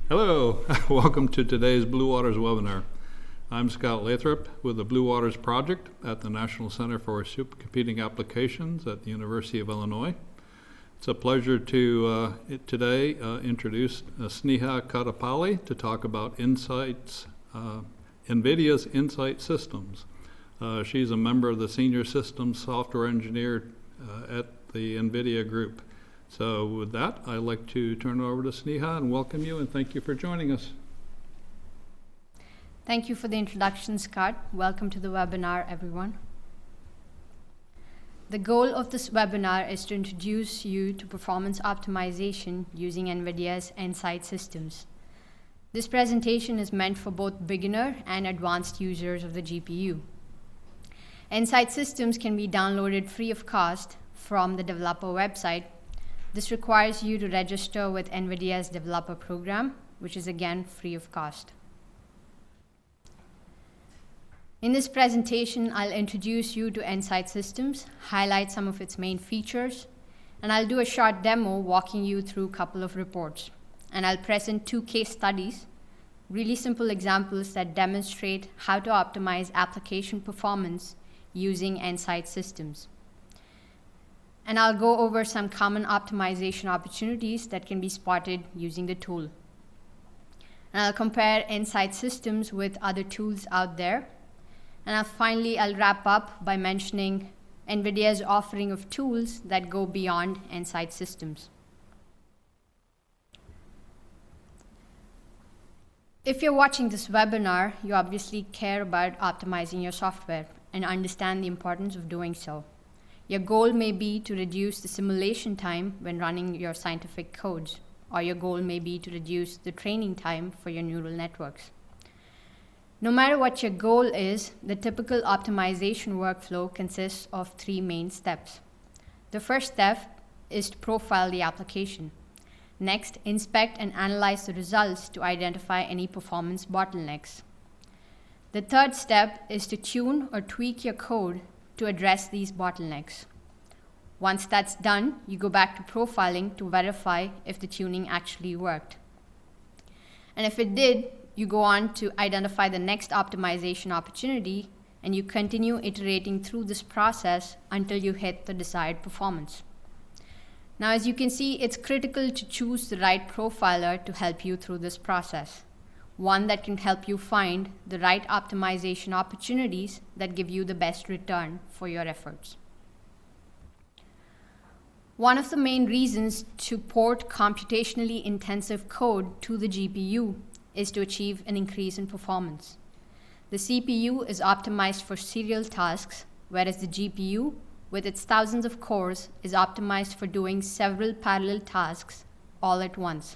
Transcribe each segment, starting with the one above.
Hello, welcome to today's Blue Waters webinar. I'm Scott Lathrop with the Blue Waters Project at the National Center for Supercomputing Applications at the University of Illinois. It's a pleasure to today introduce Sneha Kottapalli to talk about NVIDIA's Nsight systems. She's a member of the Senior Systems Software Engineer at the NVIDIA group. So with that, I'd like to turn it over to Sneha and welcome you and thank you for joining us. Thank you for the introduction, Scott. Welcome to the webinar, everyone. The goal of this webinar is to introduce you to performance optimization using NVIDIA's Nsight systems. This presentation is meant for both beginner and advanced users of the GPU. Nsight systems can be downloaded free of cost from the developer website. This requires you to register with NVIDIA's developer program, which is again free of cost. In this presentation, I'll introduce you to Nsight systems, highlight some of its main features, and I'll do a short demo walking you through a couple of reports. And I'll present two case studies, really simple examples that demonstrate how to optimize application performance using Nsight systems. And I'll go over some common optimization opportunities that can be spotted using the tool. And I'll compare Nsight systems with other tools out there. And finally, I'll wrap up by mentioning NVIDIA's offering of tools that go beyond Nsight systems. If you're watching this webinar, you obviously care about optimizing your software and understand the importance of doing so. Your goal may be to reduce the simulation time when running your scientific codes, or your goal may be to reduce the training time for your neural networks. No matter what your goal is, the typical optimization workflow consists of three main steps. The first step is to profile the application. Next, inspect and analyze the results to identify any performance bottlenecks. The third step is to tune or tweak your code to address these bottlenecks. Once that's done, you go back to profiling to verify if the tuning actually worked. And if it did, you go on to identify the next optimization opportunity, and you continue iterating through this process until you hit the desired performance. Now, as you can see, it's critical to choose the right profiler to help you through this process. One that can help you find the right optimization opportunities that give you the best return for your efforts. One of the main reasons to port computationally intensive code to the GPU is to achieve an increase in performance. The CPU is optimized for serial tasks, whereas the GPU, with its thousands of cores, is optimized for doing several parallel tasks all at once.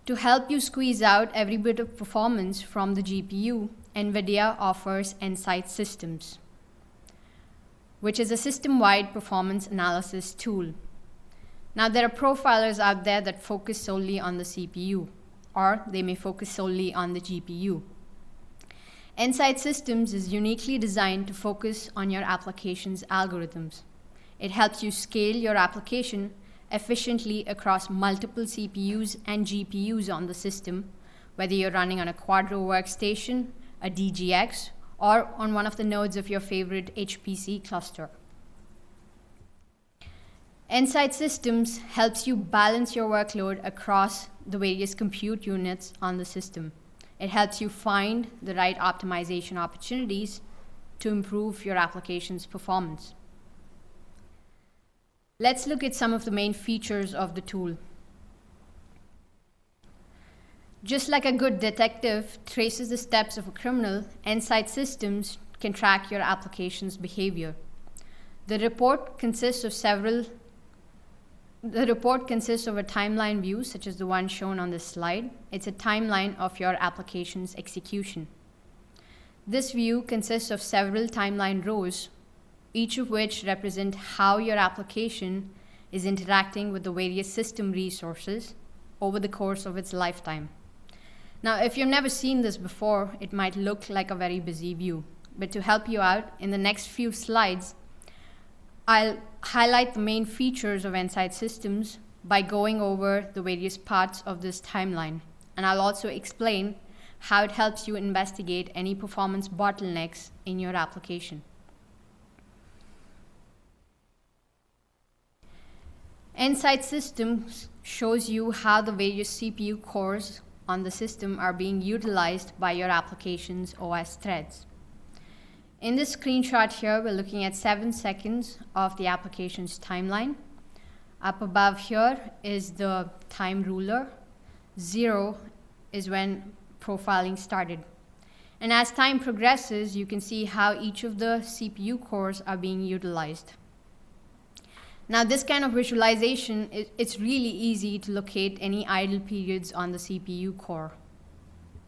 To help you squeeze out every bit of performance from the GPU, NVIDIA offers Nsight systems, which is a system-wide performance analysis tool. Now, there are profilers out there that focus solely on the CPU, or they may focus solely on the GPU. Nsight systems is uniquely designed to focus on your application's algorithms. It helps you scale your application efficiently across multiple CPUs and GPUs on the system, whether you're running on a Quadro workstation, a DGX, or on one of the nodes of your favorite HPC cluster. Nsight systems helps you balance your workload across the various compute units on the system. It helps you find the right optimization opportunities to improve your application's performance. Let's look at some of the main features of the tool. Just like a good detective traces the steps of a criminal, Nsight systems can track your application's behavior. The report consists of a timeline view, such as the one shown on this slide. It's a timeline of your application's execution. This view consists of several timeline rows, each of which represent how your application is interacting with the various system resources over the course of its lifetime. Now, if you've never seen this before, it might look like a very busy view. But to help you out, in the next few slides, I'll highlight the main features of Nsight systems by going over the various parts of this timeline. And I'll also explain how it helps you investigate any performance bottlenecks in your application. Nsight Systems shows you how the various CPU cores on the system are being utilized by your application's OS threads. In this screenshot here, we're looking at 7 seconds of the application's timeline. Up above here is the time ruler. 0 is when profiling started. And as time progresses, you can see how each of the CPU cores are being utilized. Now, this kind of visualization, it's really easy to locate any idle periods on the CPU core.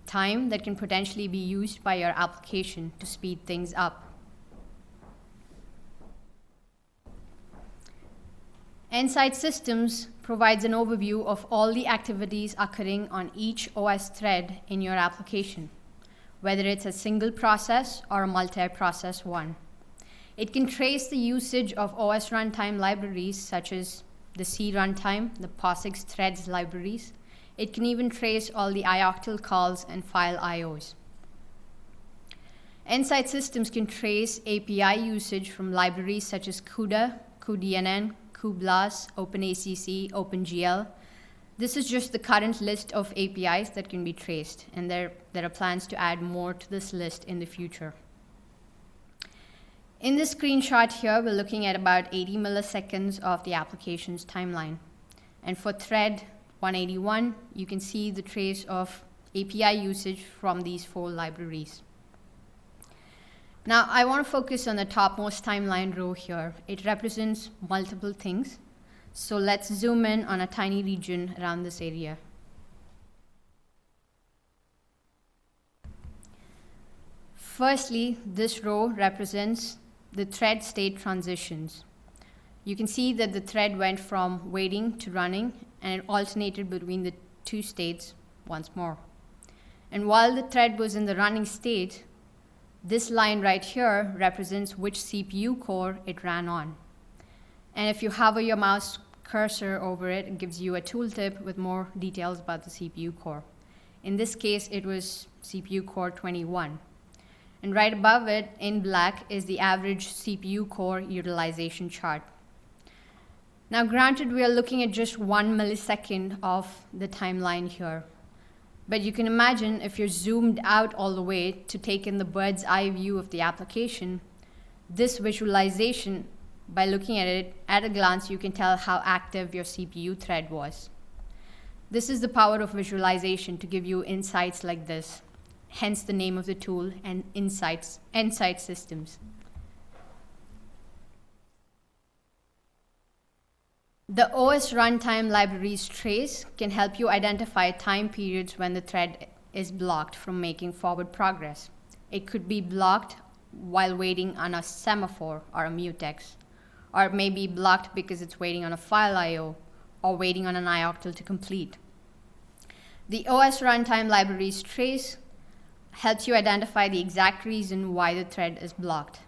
Time that can potentially be used by your application to speed things up. Nsight Systems provides an overview of all the activities occurring on each OS thread in your application, whether it's a single process or a multi-process one. It can trace the usage of OS runtime libraries such as the C runtime, the POSIX threads libraries. It can even trace all the ioctl calls and file IOs. Nsight Systems can trace API usage from libraries such as CUDA, cuDNN, cuBLAS, OpenACC, OpenGL. This is just the current list of APIs that can be traced, and there are plans to add more to this list in the future. In this screenshot here, we're looking at about 80 milliseconds of the application's timeline. And for thread 181, you can see the trace of API usage from these 4 libraries. Now, I want to focus on the topmost timeline row here. It represents multiple things. So let's zoom in on a tiny region around this area. Firstly, this row represents the thread state transitions. You can see that the thread went from waiting to running, and it alternated between the 2 states once more. And while the thread was in the running state, this line right here represents which CPU core it ran on. And if you hover your mouse cursor over it, it gives you a tooltip with more details about the CPU core. In this case, it was CPU core 21. And right above it, in black, is the average CPU core utilization chart. Now, granted, we are looking at just 1 millisecond of the timeline here. But you can imagine if you're zoomed out all the way to take in the bird's eye view of the application, this visualization, by looking at it at a glance, you can tell how active your CPU thread was. This is the power of visualization to give you insights like this. Hence the name of the tool, and Nsight Systems. The OS runtime libraries trace can help you identify time periods when the thread is blocked from making forward progress. It could be blocked while waiting on a semaphore or a mutex, or it may be blocked because it's waiting on a file IO or waiting on an ioctl to complete. The OS runtime libraries trace helps you identify the exact reason why the thread is blocked.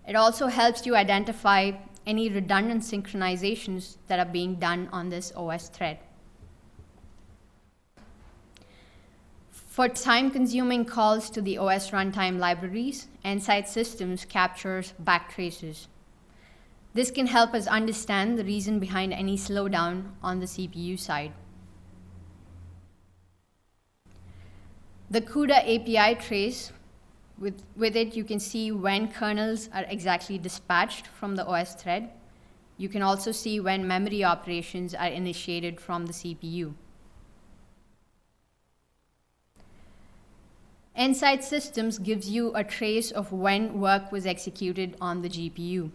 It also helps you identify any redundant synchronizations that are being done on this OS thread. For time-consuming calls to the OS runtime libraries, Nsight Systems captures backtraces. This can help us understand the reason behind any slowdown on the CPU side. The CUDA API trace, with it you can see when kernels are exactly dispatched from the OS thread. You can also see when memory operations are initiated from the CPU. Nsight Systems gives you a trace of when work was executed on the GPU.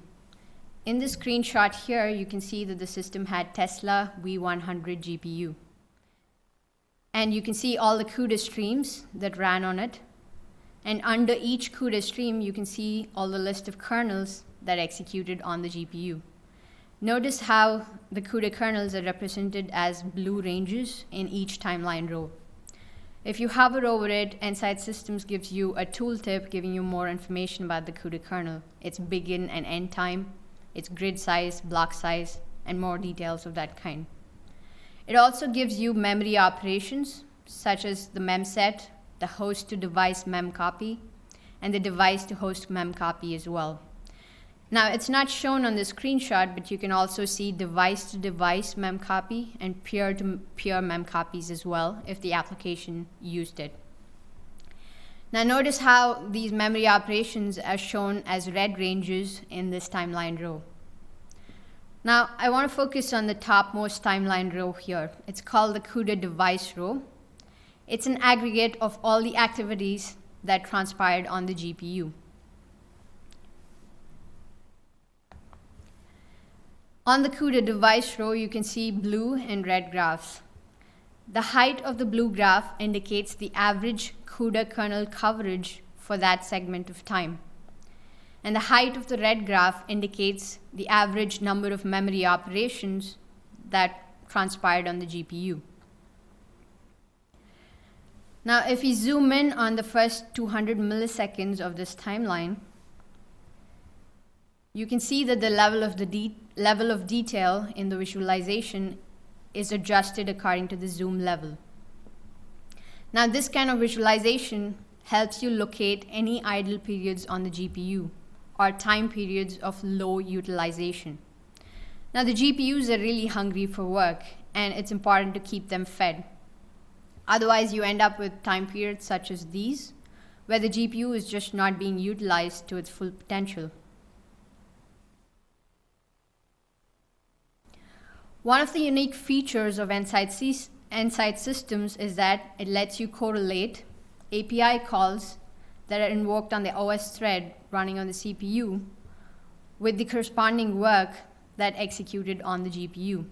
In this screenshot here, you can see that the system had Tesla V100 GPU. And you can see all the CUDA streams that ran on it. And under each CUDA stream, you can see all the list of kernels that executed on the GPU. Notice how the CUDA kernels are represented as blue ranges in each timeline row. If you hover over it, Nsight Systems gives you a tooltip giving you more information about the CUDA kernel, its begin and end time, its grid size, block size, and more details of that kind. It also gives you memory operations, such as the memset, the host-to-device memcopy, and the device-to-host memcopy as well. Now, it's not shown on the screenshot, but you can also see device-to-device memcopy and peer-to-peer memcopies as well if the application used it. Now, notice how these memory operations are shown as red ranges in this timeline row. Now, I want to focus on the topmost timeline row here. It's called the CUDA device row. It's an aggregate of all the activities that transpired on the GPU. On the CUDA device row, you can see blue and red graphs. The height of the blue graph indicates the average CUDA kernel coverage for that segment of time. And the height of the red graph indicates the average number of memory operations that transpired on the GPU. Now, if we zoom in on the first 200 milliseconds of this timeline, you can see that the level of detail in the visualization is adjusted according to the zoom level. Now, this kind of visualization helps you locate any idle periods on the GPU or time periods of low utilization. Now, the GPUs are really hungry for work, and it's important to keep them fed. Otherwise, you end up with time periods such as these, where the GPU is just not being utilized to its full potential. One of the unique features of Nsight systems is that it lets you correlate API calls that are invoked on the OS thread running on the CPU with the corresponding work that executed on the GPU.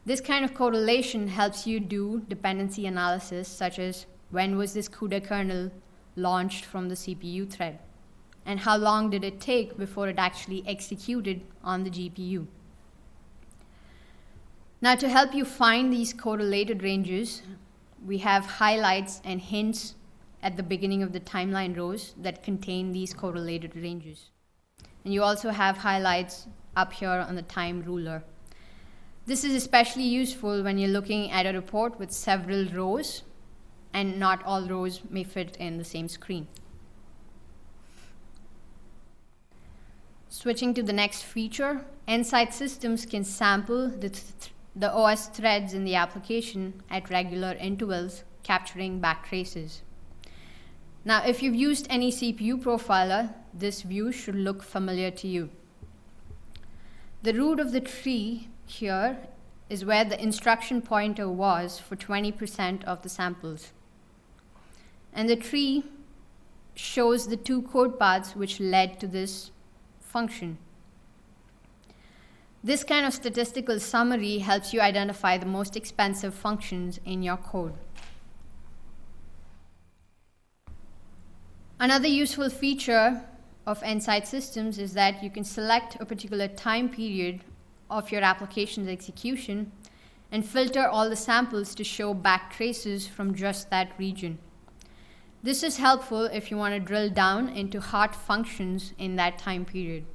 This kind of correlation helps you do dependency analysis, such as when was this CUDA kernel launched from the CPU thread, and how long did it take before it actually executed on the GPU. Now, to help you find these correlated ranges, we have highlights and hints at the beginning of the timeline rows that contain these correlated ranges. And you also have highlights up here on the time ruler. This is especially useful when you're looking at a report with several rows, and not all rows may fit in the same screen. Switching to the next feature, Nsight systems can sample the OS threads in the application at regular intervals, capturing back traces. Now, if you've used any CPU profiler, this view should look familiar to you. The root of the tree here is where the instruction pointer was for 20% of the samples. And the tree shows the two code paths which led to this function. This kind of statistical summary helps you identify the most expensive functions in your code. Another useful feature of Nsight systems is that you can select a particular time period of your application's execution and filter all the samples to show back traces from just that region. This is helpful if you want to drill down into hot functions in that time period.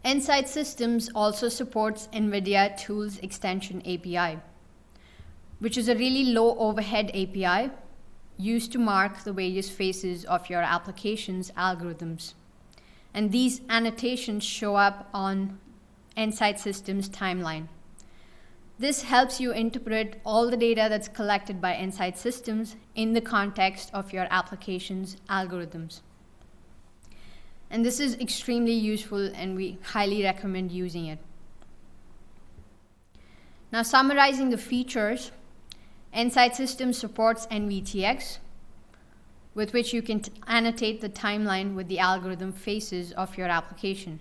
Nsight systems also supports NVIDIA Tools Extension API, which is a really low overhead API used to mark the various phases of your application's algorithms. And these annotations show up on Nsight systems timeline. This helps you interpret all the data that's collected by Nsight systems in the context of your application's algorithms. And this is extremely useful, and we highly recommend using it. Now, summarizing the features, Nsight systems supports NVTX, with which you can annotate the timeline with the algorithm phases of your application.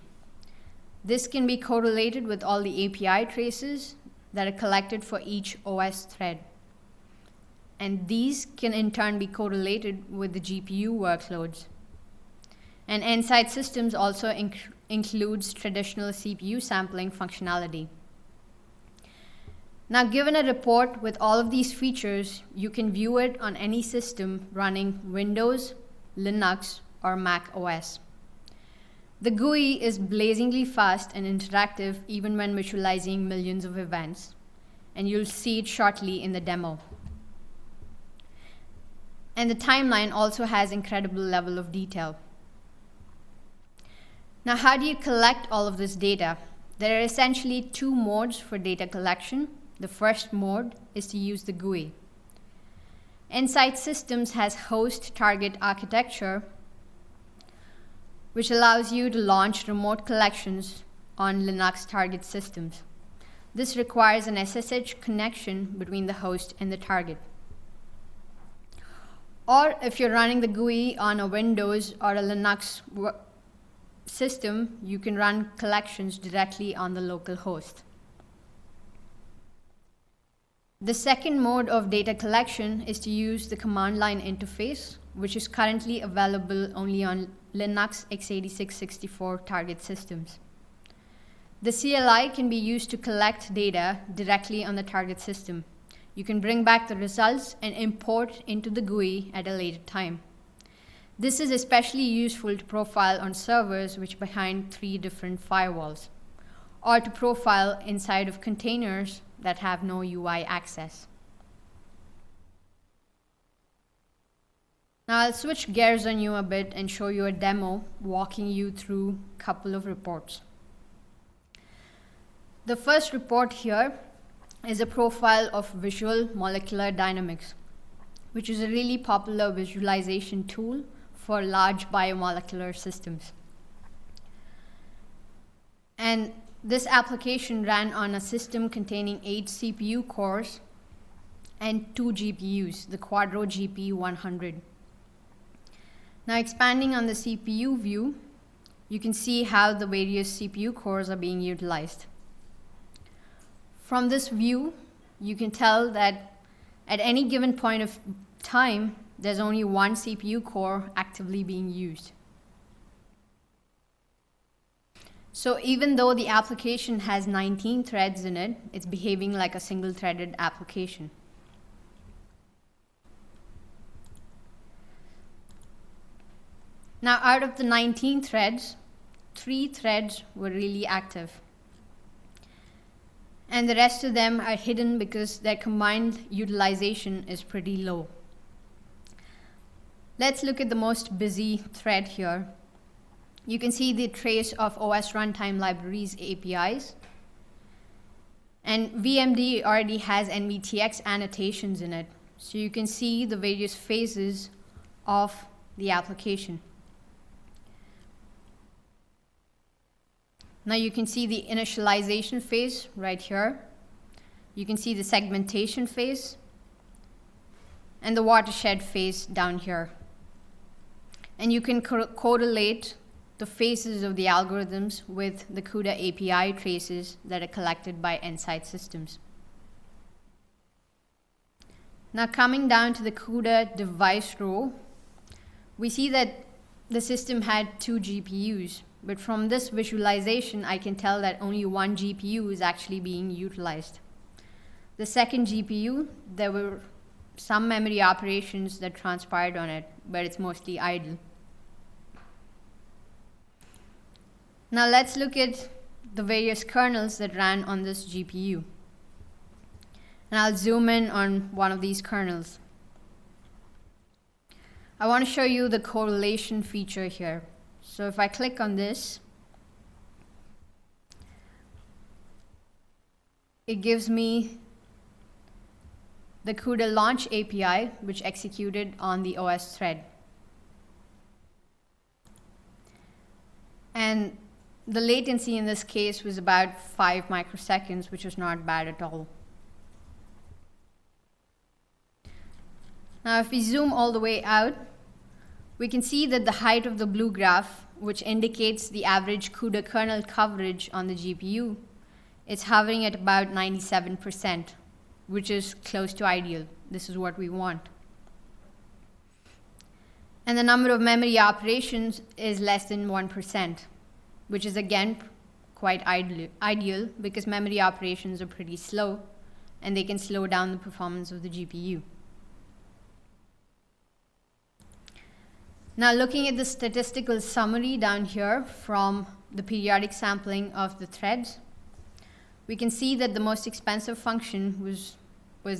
This can be correlated with all the API traces that are collected for each OS thread. And these can in turn be correlated with the GPU workloads. And Nsight systems also includes traditional CPU sampling functionality. Now, given a report with all of these features, you can view it on any system running Windows, Linux, or Mac OS. The GUI is blazingly fast and interactive even when visualizing millions of events, and you'll see it shortly in the demo. And the timeline also has incredible level of detail. Now, how do you collect all of this data? There are essentially two modes for data collection. The first mode is to use the GUI. Nsight Systems has host-target architecture, which allows you to launch remote collections on Linux target systems. This requires an SSH connection between the host and the target. Or if you're running the GUI on a Windows or a Linux system, you can run collections directly on the local host. The second mode of data collection is to use the command line interface, which is currently available only on Linux x86-64 target systems. The CLI can be used to collect data directly on the target system. You can bring back the results and import into the GUI at a later time. This is especially useful to profile on servers which are behind 3 different firewalls, or to profile inside of containers that have no UI access. Now I'll switch gears on you a bit and show you a demo walking you through a couple of reports. The first report here is a profile of visual molecular dynamics, which is a really popular visualization tool for large biomolecular systems. And this application ran on a system containing 8 CPU cores and 2 GPUs, the Quadro GP100. Now expanding on the CPU view, you can see how the various CPU cores are being utilized. From this view, you can tell that at any given point of time, there's only one CPU core actively being used. So even though the application has 19 threads in it, it's behaving like a single-threaded application. Now, out of the 19 threads, 3 threads were really active. And the rest of them are hidden because their combined utilization is pretty low. Let's look at the most busy thread here. You can see the trace of OS runtime libraries APIs. And VMD already has NVTX annotations in it. So you can see the various phases of the application. Now you can see the initialization phase right here. You can see the segmentation phase and the watershed phase down here. And you can correlate the phases of the algorithms with the CUDA API traces that are collected by Nsight Systems. Now coming down to the CUDA device row, we see that the system had 2 GPUs, but from this visualization I can tell that only 1 GPU is actually being utilized. The second GPU, there were some memory operations that transpired on it, but it's mostly idle. Now let's look at the various kernels that ran on this GPU. And I'll zoom in on one of these kernels. I want to show you the correlation feature here. So if I click on this, it gives me the CUDA launch API, which executed on the OS thread. And the latency in this case was about 5 microseconds, which was not bad at all. Now if we zoom all the way out, we can see that the height of the blue graph, which indicates the average CUDA kernel coverage on the GPU, is hovering at about 97%, which is close to ideal. This is what we want. And the number of memory operations is less than 1%, which is again quite ideal because memory operations are pretty slow and they can slow down the performance of the GPU. Now looking at the statistical summary down here from the periodic sampling of the threads, we can see that the most expensive function was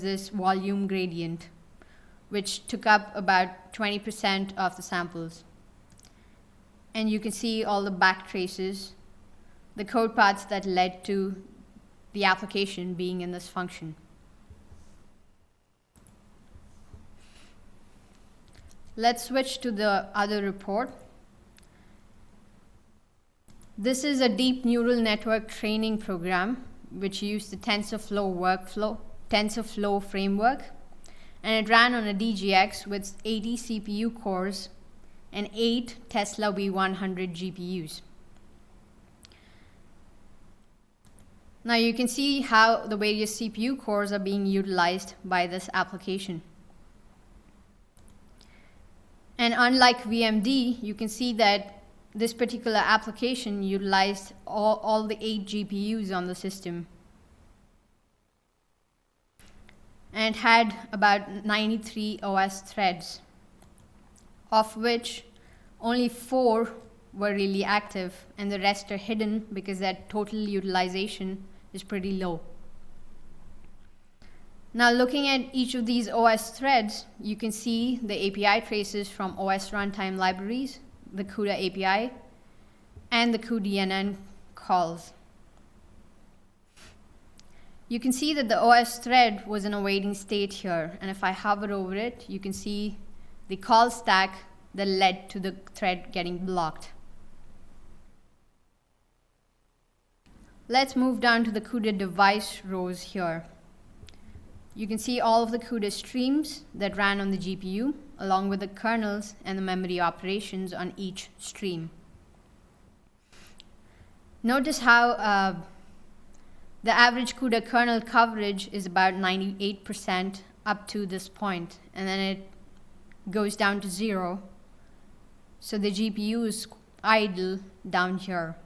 this volume gradient, which took up about 20% of the samples. And you can see all the back traces, the code paths that led to the application being in this function. Let's switch to the other report. This is a deep neural network training program which used the TensorFlow framework, and it ran on a DGX with 80 CPU cores and 8 Tesla V100 GPUs. Now you can see how the various CPU cores are being utilized by this application. And unlike VMD, you can see that this particular application utilized all the 8 GPUs on the system. And it had about 93 OS threads, of which only 4 were really active and the rest are hidden because their total utilization is pretty low. Now looking at each of these OS threads, you can see the API traces from OS runtime libraries, the CUDA API, and the cuDNN calls. You can see that the OS thread was in a waiting state here, and if I hover over it, you can see the call stack that led to the thread getting blocked. Let's move down to the CUDA device rows here. You can see all of the CUDA streams that ran on the GPU, along with the kernels and the memory operations on each stream. Notice how the average CUDA kernel coverage is about 98% up to this point, and then it goes down to 0. So the GPU is idle down here.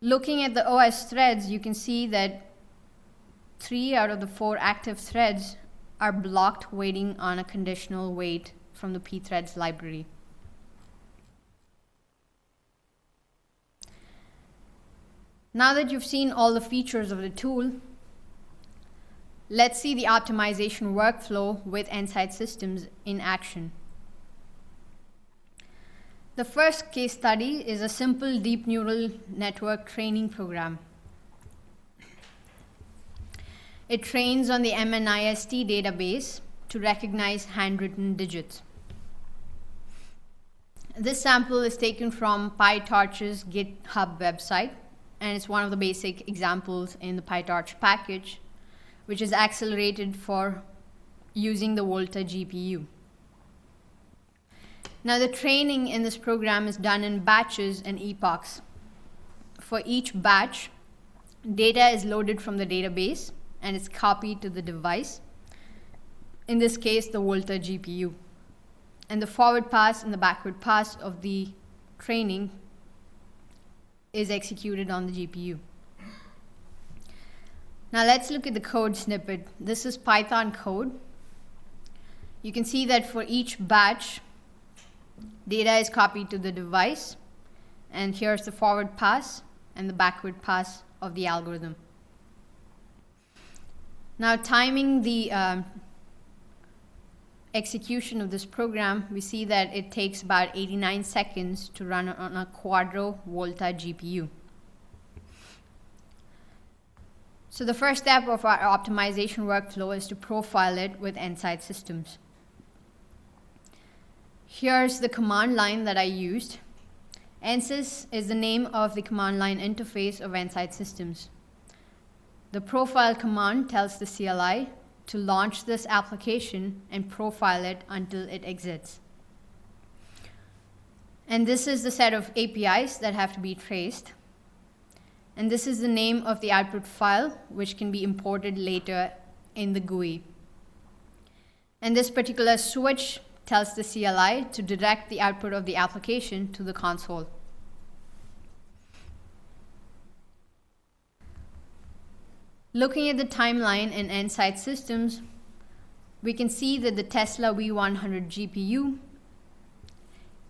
Looking at the OS threads, you can see that 3 out of the 4 active threads are blocked waiting on a conditional wait from the pthreads library. Now that you've seen all the features of the tool, let's see the optimization workflow with Nsight systems in action. The first case study is a simple deep neural network training program. It trains on the MNIST database to recognize handwritten digits. This sample is taken from PyTorch's GitHub website, and it's one of the basic examples in the PyTorch package, which is accelerated for using the Volta GPU. Now the training in this program is done in batches and epochs. For each batch, data is loaded from the database and it's copied to the device, in this case the Volta GPU. And the forward pass and the backward pass of the training is executed on the GPU. Now let's look at the code snippet. This is Python code. You can see that for each batch, data is copied to the device, and here's the forward pass and the backward pass of the algorithm. Now timing the execution of this program, we see that it takes about 89 seconds to run on a Quadro Volta GPU. So the first step of our optimization workflow is to profile it with Nsight systems. Here's the command line that I used. NSys is the name of the command line interface of Nsight systems. The profile command tells the CLI to launch this application and profile it until it exits. And this is the set of APIs that have to be traced. And this is the name of the output file, which can be imported later in the GUI. And this particular switch tells the CLI to direct the output of the application to the console. Looking at the timeline in Nsight systems, we can see that the Tesla V100 GPU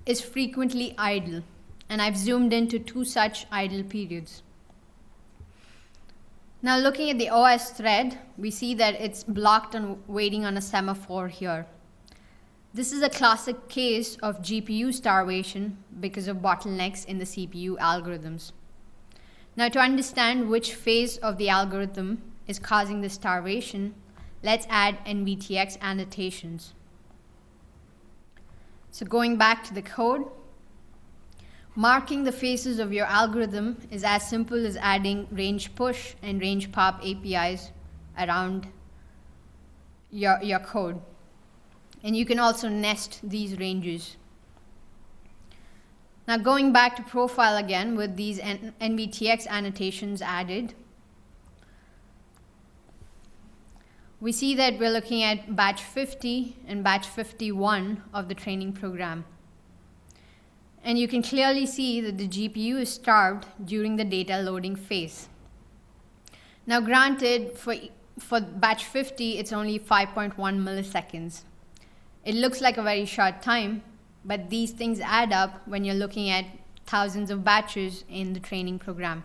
is frequently idle, and I've zoomed into 2 such idle periods. Now looking at the OS thread, we see that it's blocked and waiting on a semaphore here. This is a classic case of GPU starvation because of bottlenecks in the CPU algorithms. Now to understand which phase of the algorithm is causing the starvation, let's add NVTX annotations. So going back to the code, marking the phases of your algorithm is as simple as adding range push and range pop APIs around your code. And you can also nest these ranges. Now going back to profile again with these NVTX annotations added, we see that we're looking at batch 50 and batch 51 of the training program. And you can clearly see that the GPU is starved during the data loading phase. Now granted, for batch 50, it's only 5.1 milliseconds. It looks like a very short time, but these things add up when you're looking at thousands of batches in the training program.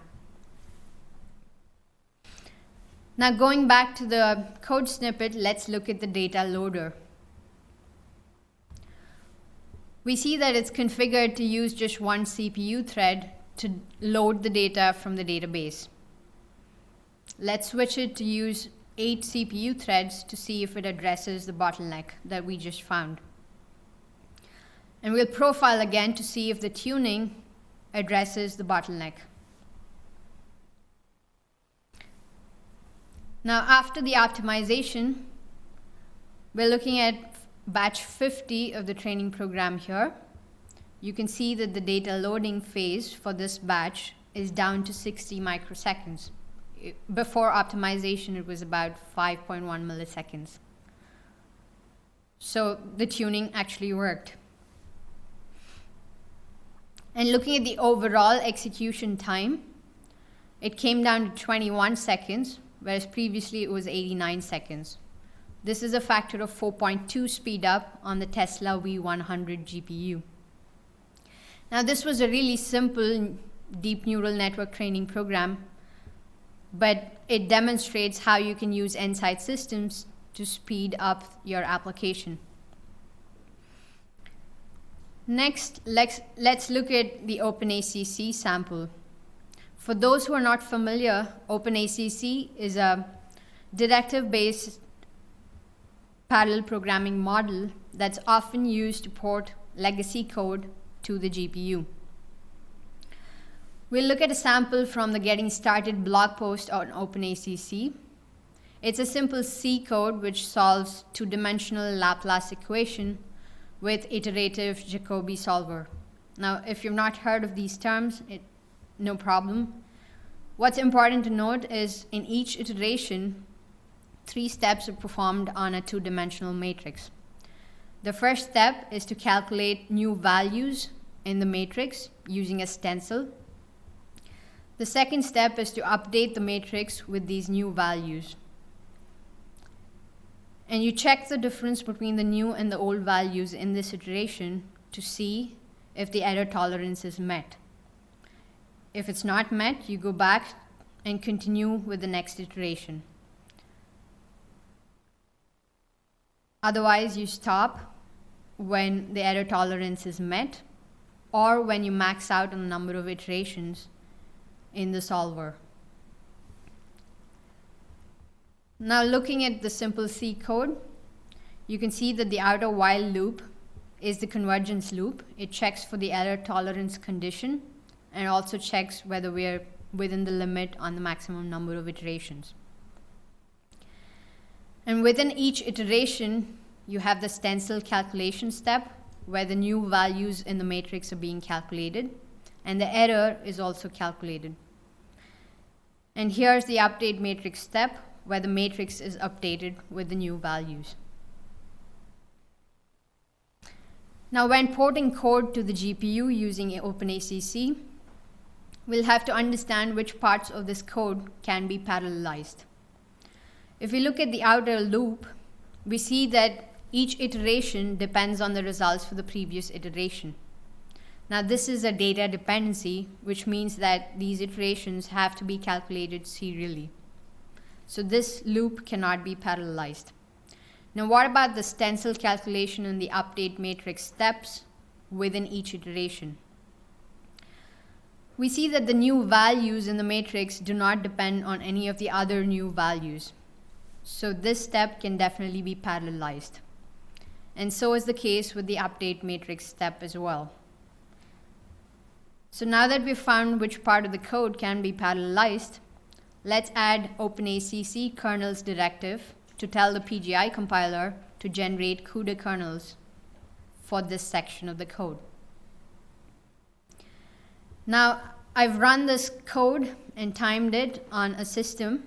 Now going back to the code snippet, let's look at the data loader. We see that it's configured to use just one CPU thread to load the data from the database. Let's switch it to use 8 CPU threads to see if it addresses the bottleneck that we just found. And we'll profile again to see if the tuning addresses the bottleneck. Now after the optimization, we're looking at batch 50 of the training program here. You can see that the data loading phase for this batch is down to 60 microseconds. Before optimization, it was about 5.1 milliseconds. So the tuning actually worked. And looking at the overall execution time, it came down to 21 seconds, whereas previously it was 89 seconds. This is a factor of 4.2 speed up on the Tesla V100 GPU. Now this was a really simple deep neural network training program, but it demonstrates how you can use Nsight systems to speed up your application. Next, let's look at the OpenACC sample. For those who are not familiar, OpenACC is a directive-based parallel programming model that's often used to port legacy code to the GPU. We'll look at a sample from the Getting Started blog post on OpenACC. It's a simple C code which solves two-dimensional Laplace equation with iterative Jacobi solver. Now, if you've not heard of these terms, no problem. What's important to note is in each iteration, 3 steps are performed on a two-dimensional matrix. The first step is to calculate new values in the matrix using a stencil. The second step is to update the matrix with these new values. And you check the difference between the new and the old values in this iteration to see if the error tolerance is met. If it's not met, you go back and continue with the next iteration. Otherwise, you stop when the error tolerance is met or when you max out on the number of iterations in the solver. Now looking at the simple C code, you can see that the outer while loop is the convergence loop. It checks for the error tolerance condition and also checks whether we're within the limit on the maximum number of iterations. And within each iteration, you have the stencil calculation step where the new values in the matrix are being calculated and the error is also calculated. And here's the update matrix step where the matrix is updated with the new values. Now when porting code to the GPU using OpenACC, we'll have to understand which parts of this code can be parallelized. If we look at the outer loop, we see that each iteration depends on the results for the previous iteration. Now this is a data dependency, which means that these iterations have to be calculated serially. So this loop cannot be parallelized. Now what about the stencil calculation and the update matrix steps within each iteration? We see that the new values in the matrix do not depend on any of the other new values. So this step can definitely be parallelized. And so is the case with the update matrix step as well. So now that we've found which part of the code can be parallelized, let's add OPENACC kernels directive to tell the PGI compiler to generate CUDA kernels for this section of the code. Now, I've run this code and timed it on a system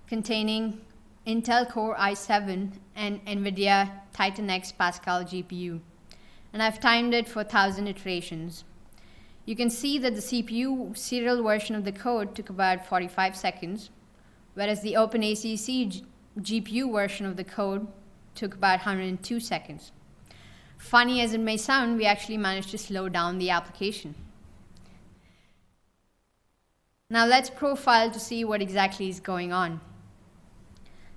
containing Intel Core i7 and NVIDIA Titan X Pascal GPU. And I've timed it for 1,000 iterations. You can see that the CPU serial version of the code took about 45 seconds, whereas the OPENACC GPU version of the code took about 102 seconds. Funny as it may sound, we actually managed to slow down the application. Now let's profile to see what exactly is going on.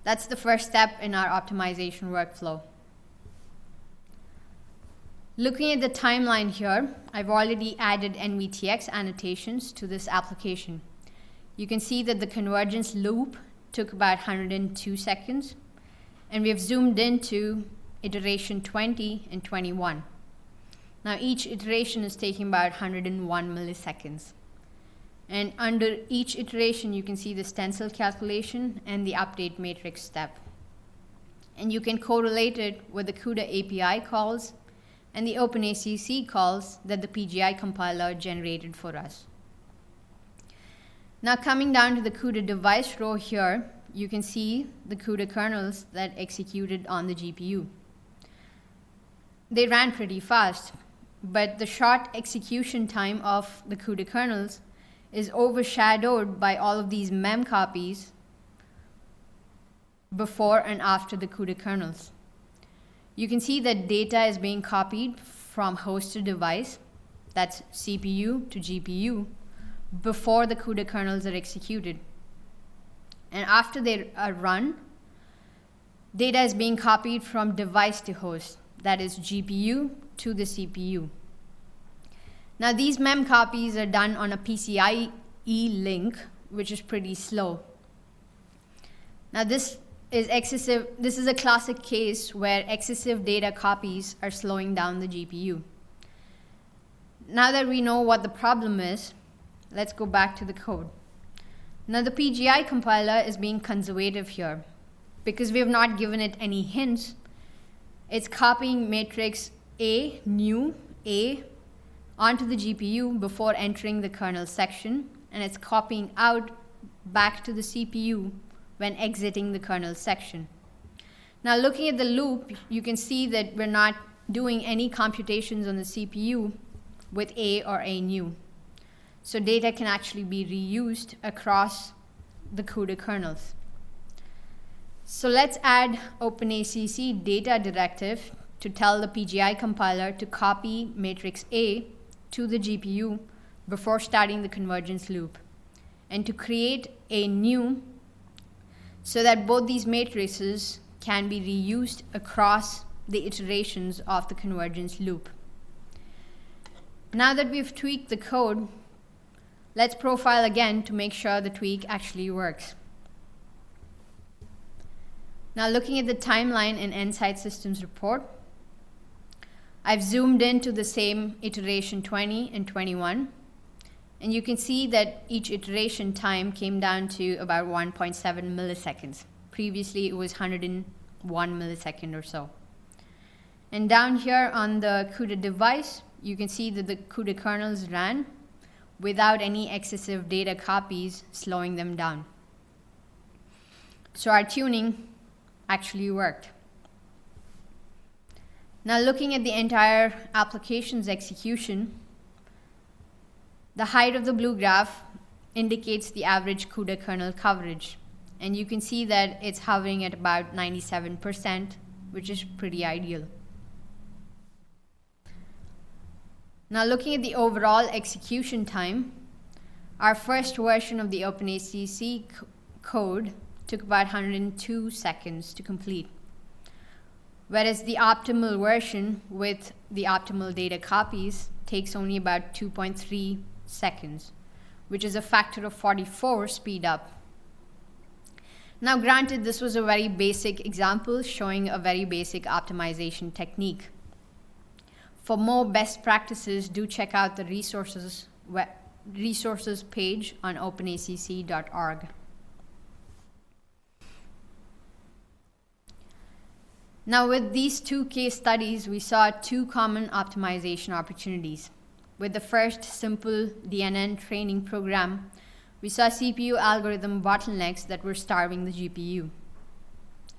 That's the first step in our optimization workflow. Looking at the timeline here, I've already added NVTX annotations to this application. You can see that the convergence loop took about 102 seconds, and we've zoomed into iteration 20 and 21. Now each iteration is taking about 101 milliseconds. And under each iteration, you can see the stencil calculation and the update matrix step. And you can correlate it with the CUDA API calls and the OPENACC calls that the PGI compiler generated for us. Now coming down to the CUDA device row here, you can see the CUDA kernels that executed on the GPU. They ran pretty fast, but the short execution time of the CUDA kernels is overshadowed by all of these mem copies before and after the CUDA kernels. You can see that data is being copied from host to device, that's CPU to GPU, before the CUDA kernels are executed. And after they are run, data is being copied from device to host, that is GPU to the CPU. Now these mem copies are done on a PCIe link, which is pretty slow. Now this is a classic case where excessive data copies are slowing down the GPU. Now that we know what the problem is, let's go back to the code. Now the PGI compiler is being conservative here. Because we have not given it any hints, it's copying matrix A, new A, onto the GPU before entering the kernel section, and it's copying out back to the CPU when exiting the kernel section. Now looking at the loop, you can see that we're not doing any computations on the CPU with A or A new. So data can actually be reused across the CUDA kernels. So let's add OPENACC data directive to tell the PGI compiler to copy matrix A to the GPU before starting the convergence loop, and to create a new so that both these matrices can be reused across the iterations of the convergence loop. Now that we've tweaked the code, let's profile again to make sure the tweak actually works. Now looking at the timeline in Nsight systems report, I've zoomed into the same iteration 20 and 21, and you can see that each iteration time came down to about 1.7 milliseconds. Previously it was 101 millisecond or so. And down here on the CUDA device, you can see that the CUDA kernels ran without any excessive data copies slowing them down. So our tuning actually worked. Now looking at the entire application's execution, the height of the blue graph indicates the average CUDA kernel coverage, and you can see that it's hovering at about 97%, which is pretty ideal. Now looking at the overall execution time, our first version of the OpenACC code took about 102 seconds to complete, whereas the optimal version with the optimal data copies takes only about 2.3 seconds, which is a factor of 44 speed up. Now granted, this was a very basic example showing a very basic optimization technique. For more best practices, do check out the resources page on openacc.org. Now with these two case studies, we saw two common optimization opportunities. With the first simple DNN training program, we saw CPU algorithm bottlenecks that were starving the GPU.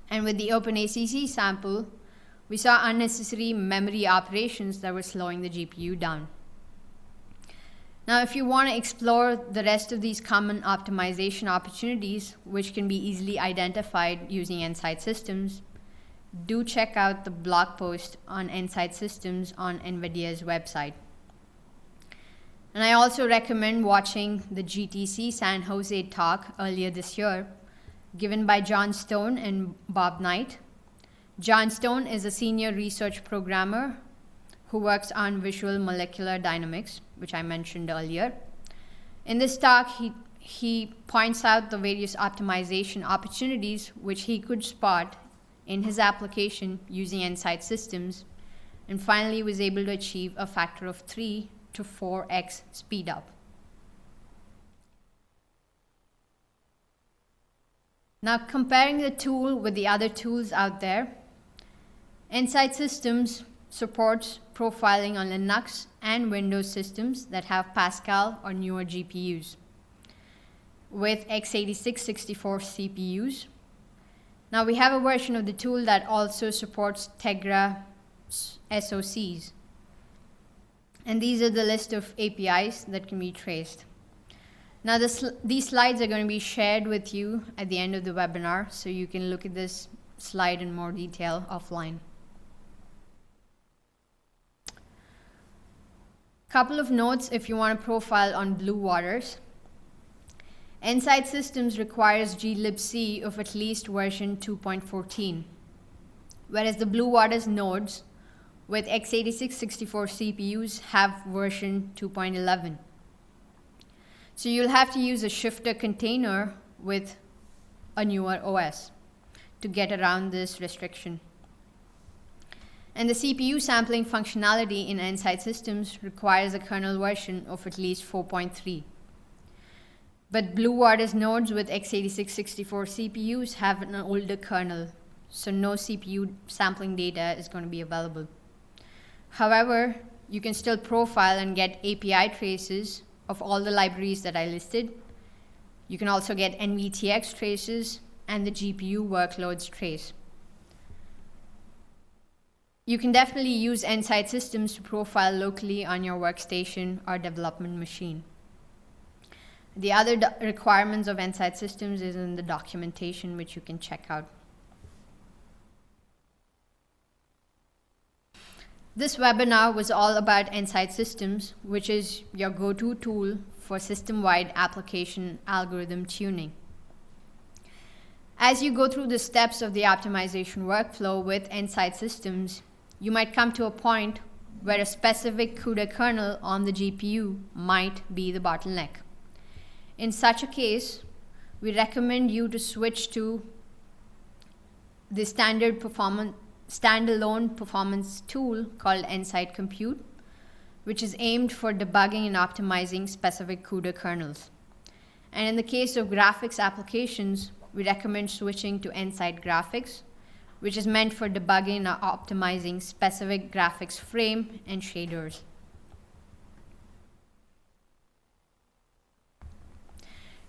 And with the OpenACC sample, we saw unnecessary memory operations that were slowing the GPU down. Now, if you want to explore the rest of these common optimization opportunities, which can be easily identified using Nsight systems, do check out the blog post on Nsight systems on NVIDIA's website. And I also recommend watching the GTC San Jose talk earlier this year, given by John Stone and Bob Knight. John Stone is a senior research programmer who works on visual molecular dynamics, which I mentioned earlier. In this talk, he points out the various optimization opportunities which he could spot in his application using Nsight systems, and finally was able to achieve a factor of 3 to 4x speed up. Now comparing the tool with the other tools out there, Nsight systems supports profiling on Linux and Windows systems that have Pascal or newer GPUs with x86 64 CPUs. Now we have a version of the tool that also supports Tegra SoCs. And these are the list of APIs that can be traced. Now these slides are going to be shared with you at the end of the webinar, so you can look at this slide in more detail offline. Couple of notes if you want to profile on BLUEWATERS. Nsight systems requires glibc of at least version 2.14, whereas the BLUEWATERS nodes with x86 64 CPUs have version 2.11. So you'll have to use a shifter container with a newer OS to get around this restriction. And the CPU sampling functionality in Nsight systems requires a kernel version of at least 4.3. But BLUEWATERS nodes with x86 64 CPUs have an older kernel, so no CPU sampling data is going to be available. However, you can still profile and get API traces of all the libraries that I listed. You can also get NVTX traces and the GPU workloads trace. You can definitely use Nsight systems to profile locally on your workstation or development machine. The other requirements of Nsight systems is in the documentation, which you can check out. This webinar was all about Nsight systems, which is your go-to tool for system-wide application algorithm tuning. As you go through the steps of the optimization workflow with Nsight systems, you might come to a point where a specific CUDA kernel on the GPU might be the bottleneck. In such a case, we recommend you to switch to the standalone performance tool called Nsight Compute, which is aimed for debugging and optimizing specific CUDA kernels. And in the case of graphics applications, we recommend switching to Nsight Graphics, which is meant for debugging and optimizing specific graphics frame and shaders.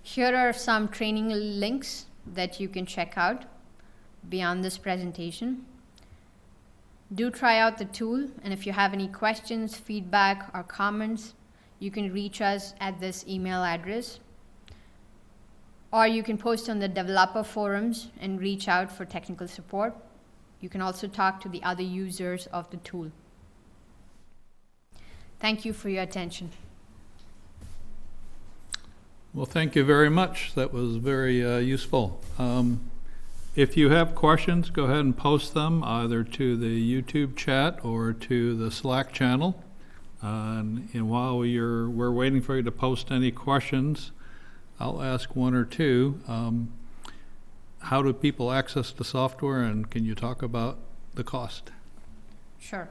Here are some training links that you can check out beyond this presentation. Do try out the tool, and if you have any questions, feedback, or comments, you can reach us at this email address, Or you can post on the developer forums and reach out for technical support. You can also talk to the other users of the tool. Thank you for your attention. Well, thank you very much. That was very useful. If you have questions, go ahead and post them either to the YouTube chat or to the Slack channel. And while we're waiting for you to post any questions, I'll ask one or two. How do people access the software, and can you talk about the cost? Sure.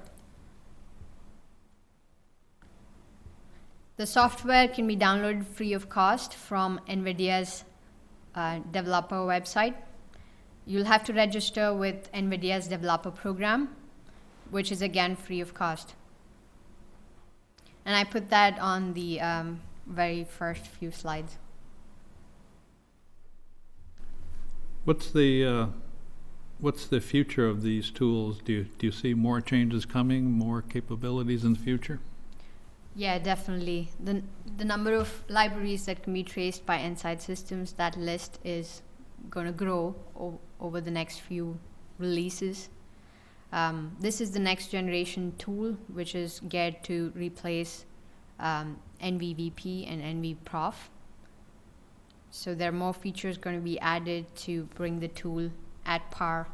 The software can be downloaded free of cost from NVIDIA's developer website. You'll have to register with NVIDIA's developer program, which is again free of cost. And I put that on the very first few slides. What's the future of these tools? Do you see more changes coming, more capabilities in the future? Yeah, definitely. The number of libraries that can be traced by Nsight systems, that list is going to grow over the next few releases. This is the next generation tool, which is geared to replace NVVP and NVProf. So there are more features going to be added to bring the tool at par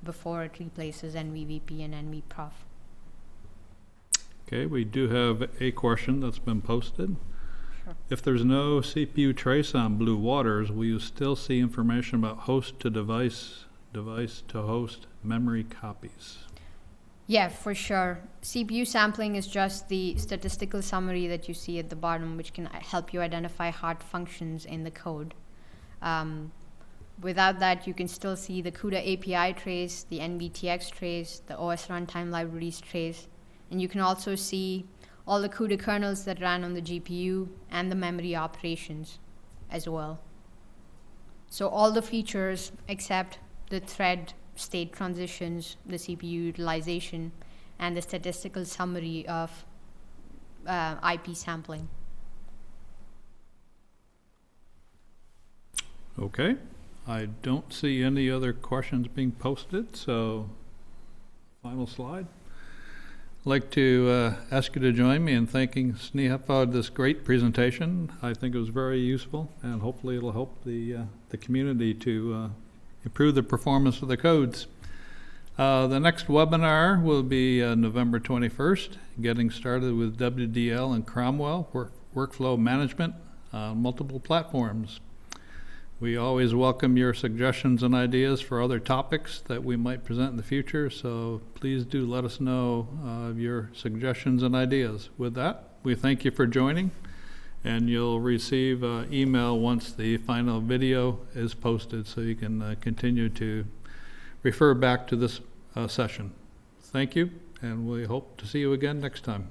before it replaces NVVP and NVProf. Okay, we do have a question that's been posted. Sure. If there's no CPU trace on BlueWaters, will you still see information about host to device, device to host memory copies? Yeah, for sure. CPU sampling is just the statistical summary that you see at the bottom, which can help you identify hard functions in the code. Without that, you can still see the CUDA API trace, the NVTX trace, the OS runtime libraries trace, and you can also see all the CUDA kernels that ran on the GPU and the memory operations as well. So all the features except the thread state transitions, the CPU utilization, and the statistical summary of IP sampling. Okay, I don't see any other questions being posted, so final slide. I'd like to ask you to join me in thanking Sneha for this great presentation. I think it was very useful, and hopefully it'll help the community to improve the performance of the codes. The next webinar will be November 21st, getting started with WDL and Cromwell, workflow management on multiple platforms. We always welcome your suggestions and ideas for other topics that we might present in the future, so please do let us know your suggestions and ideas. With that, we thank you for joining, and you'll receive email once the final video is posted, so you can continue to refer back to this session. Thank you, and we hope to see you again next time.